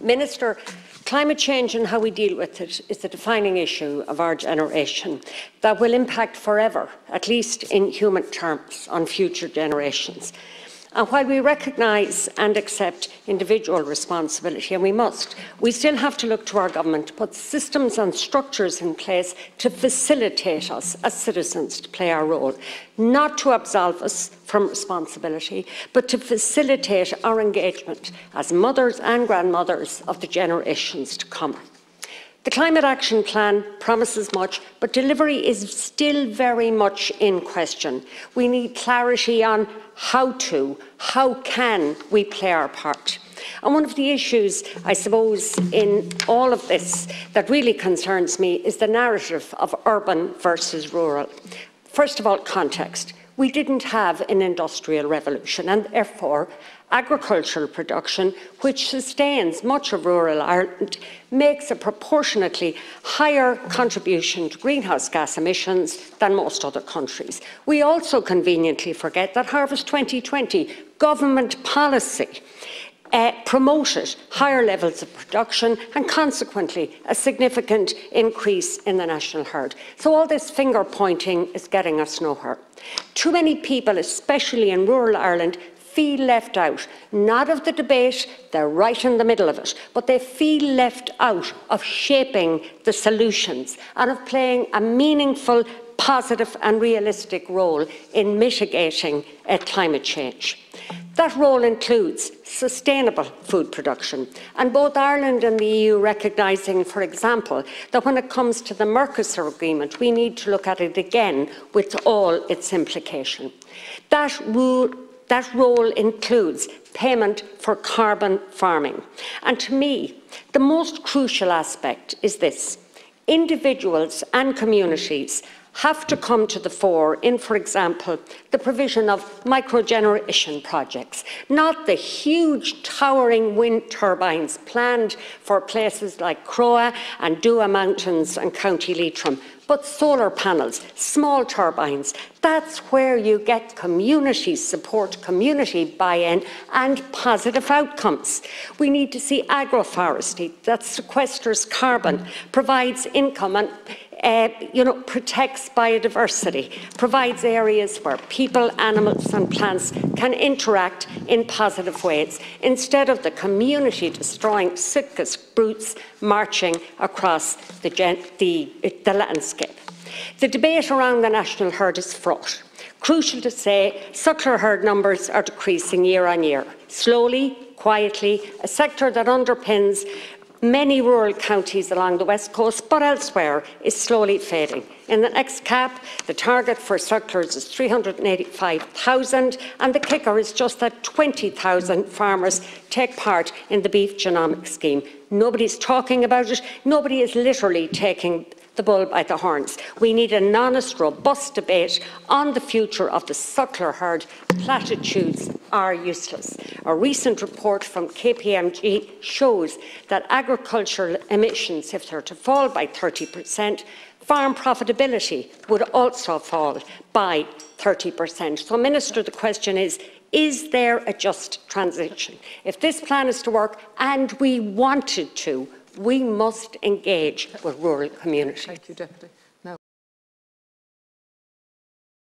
Minister, climate change and how we deal with it is the defining issue of our generation that will impact forever, at least in human terms, on future generations. And while we recognise and accept individual responsibility, and we must, we still have to look to our government to put systems and structures in place to facilitate us as citizens to play our role, not to absolve us from responsibility, but to facilitate our engagement as mothers and grandmothers of the generations to come. The Climate Action Plan promises much, but delivery is still very much in question. We need clarity on how can we play our part. And one of the issues, I suppose, in all of this that really concerns me is the narrative of urban versus rural. First of all, context. We didn't have an industrial revolution, and therefore agricultural production, which sustains much of rural Ireland, makes a proportionately higher contribution to greenhouse gas emissions than most other countries. We also conveniently forget that Harvest 2020 government policy promoted higher levels of production and consequently a significant increase in the national herd. So all this finger pointing is getting us nowhere. Too many people, especially in rural Ireland, feel left out, not of the debate, they're right in the middle of it, but they feel left out of shaping the solutions and of playing a meaningful, positive and realistic role in mitigating climate change. That role includes sustainable food production, and both Ireland and the EU recognising, for example, that when it comes to the Mercosur agreement, we need to look at it again with all its implications. That role includes payment for carbon farming. And to me, the most crucial aspect is this. Individuals and communities have to come to the fore in, for example, the provision of microgeneration projects, not the huge towering wind turbines planned for places like Croagh and Dua Mountains and County Leitrim, but solar panels, small turbines. That's where you get community support, community buy-in and positive outcomes. We need to see agroforestry that sequesters carbon, provides income and protects biodiversity, provides areas where people, animals and plants can interact in positive ways, instead of the community-destroying sickest brutes marching across the landscape. The debate around the national herd is fraught. Crucial to say, suckler herd numbers are decreasing year on year, slowly, quietly, a sector that underpins many rural counties along the West Coast, but elsewhere, is slowly fading. In the next CAP, the target for sucklers is 385,000, and the kicker is just that 20,000 farmers take part in the beef genomic scheme. Nobody's talking about it. Nobody is literally taking the bull by the horns. We need an honest, robust debate on the future of the suckler herd. Platitudes are useless. A recent report from KPMG shows that agricultural emissions, if they're to fall by 30%, farm profitability would also fall by 30%. So, Minister, the question is there a just transition? If this plan is to work, and we wanted to, we must engage with rural communities. Thank you, Deputy.